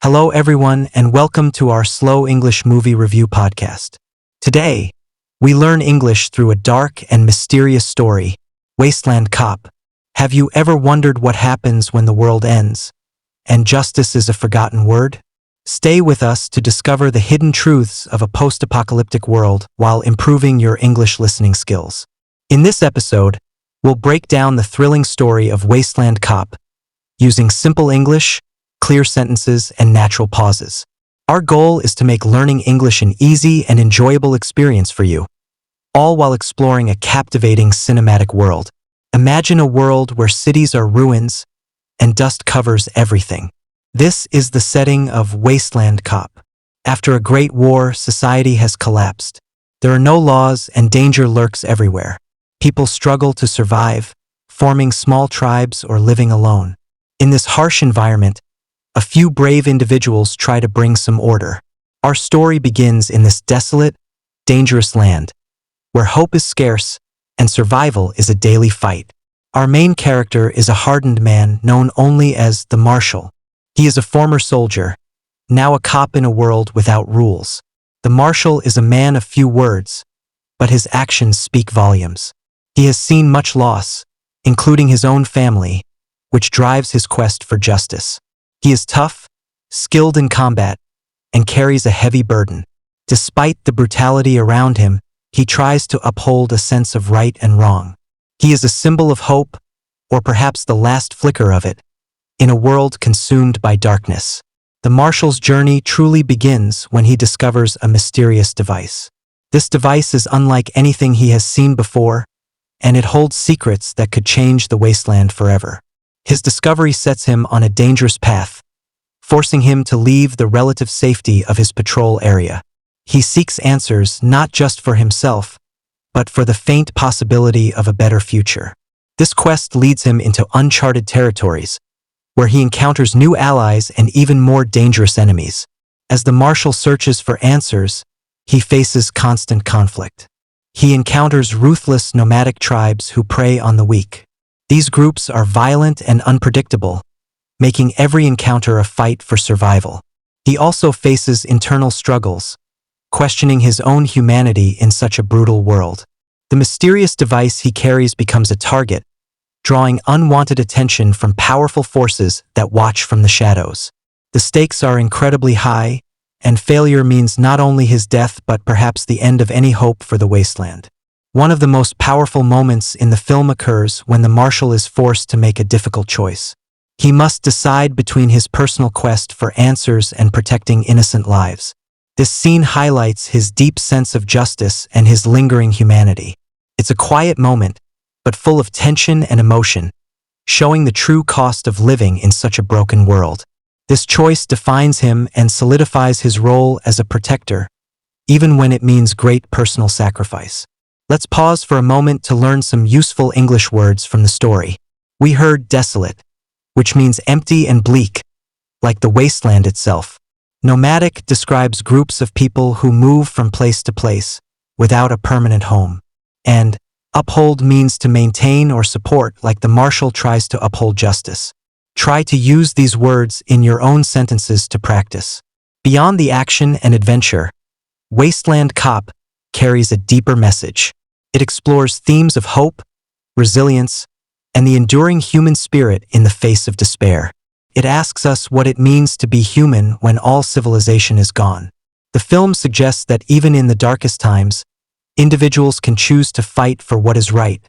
Hello everyone and welcome to our Slow English Movie Review podcast. Today, we learn English through a dark and mysterious story, Wasteland Cop. Have you ever wondered what happens when the world ends, and justice is a forgotten word? Stay with us to discover the hidden truths of a post-apocalyptic world while improving your English listening skills. In this episode, we'll break down the thrilling story of Wasteland Cop, using simple English, clear sentences, and natural pauses. Our goal is to make learning English an easy and enjoyable experience for you, all while exploring a captivating cinematic world. Imagine a world where cities are ruins and dust covers everything. This is the setting of Wasteland Cop. After a great war, society has collapsed. There are no laws and danger lurks everywhere. People struggle to survive, forming small tribes or living alone. In this harsh environment, a few brave individuals try to bring some order. Our story begins in this desolate, dangerous land, where hope is scarce and survival is a daily fight. Our main character is a hardened man known only as the Marshal. He is a former soldier, now a cop in a world without rules. The Marshal is a man of few words, but his actions speak volumes. He has seen much loss, including his own family, which drives his quest for justice. He is tough, skilled in combat, and carries a heavy burden. Despite the brutality around him, he tries to uphold a sense of right and wrong. He is a symbol of hope, or perhaps the last flicker of it, in a world consumed by darkness. The Marshal's journey truly begins when he discovers a mysterious device. This device is unlike anything he has seen before, and it holds secrets that could change the wasteland forever. His discovery sets him on a dangerous path, forcing him to leave the relative safety of his patrol area. He seeks answers not just for himself, but for the faint possibility of a better future. This quest leads him into uncharted territories, where he encounters new allies and even more dangerous enemies. As the Marshal searches for answers, he faces constant conflict. He encounters ruthless nomadic tribes who prey on the weak. These groups are violent and unpredictable, making every encounter a fight for survival. He also faces internal struggles, questioning his own humanity in such a brutal world. The mysterious device he carries becomes a target, drawing unwanted attention from powerful forces that watch from the shadows. The stakes are incredibly high, and failure means not only his death but perhaps the end of any hope for the wasteland. One of the most powerful moments in the film occurs when the Marshal is forced to make a difficult choice. He must decide between his personal quest for answers and protecting innocent lives. This scene highlights his deep sense of justice and his lingering humanity. It's a quiet moment, but full of tension and emotion, showing the true cost of living in such a broken world. This choice defines him and solidifies his role as a protector, even when it means great personal sacrifice. Let's pause for a moment to learn some useful English words from the story. We heard desolate, which means empty and bleak, like the wasteland itself. Nomadic describes groups of people who move from place to place without a permanent home. And uphold means to maintain or support, like the Marshal tries to uphold justice. Try to use these words in your own sentences to practice. Beyond the action and adventure, Wasteland Cop carries a deeper message. It explores themes of hope, resilience, and the enduring human spirit in the face of despair. It asks us what it means to be human when all civilization is gone. The film suggests that even in the darkest times, individuals can choose to fight for what is right,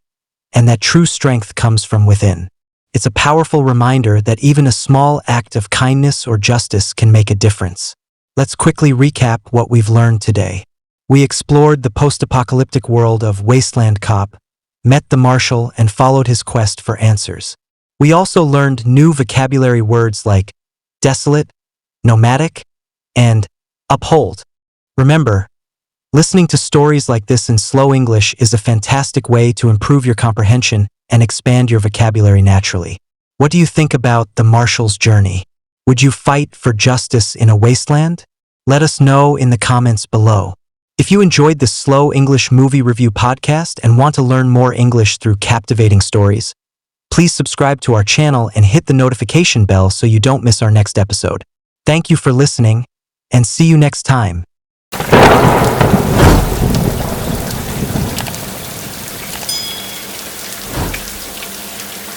and that true strength comes from within. It's a powerful reminder that even a small act of kindness or justice can make a difference. Let's quickly recap what we've learned today. We explored the post-apocalyptic world of Wasteland Cop, met the Marshal, and followed his quest for answers. We also learned new vocabulary words like desolate, nomadic, and uphold. Remember, listening to stories like this in slow English is a fantastic way to improve your comprehension and expand your vocabulary naturally. What do you think about the Marshal's journey? Would you fight for justice in a wasteland? Let us know in the comments below. If you enjoyed this Slow English Movie Review podcast and want to learn more English through captivating stories, please subscribe to our channel and hit the notification bell so you don't miss our next episode. Thank you for listening, and see you next time.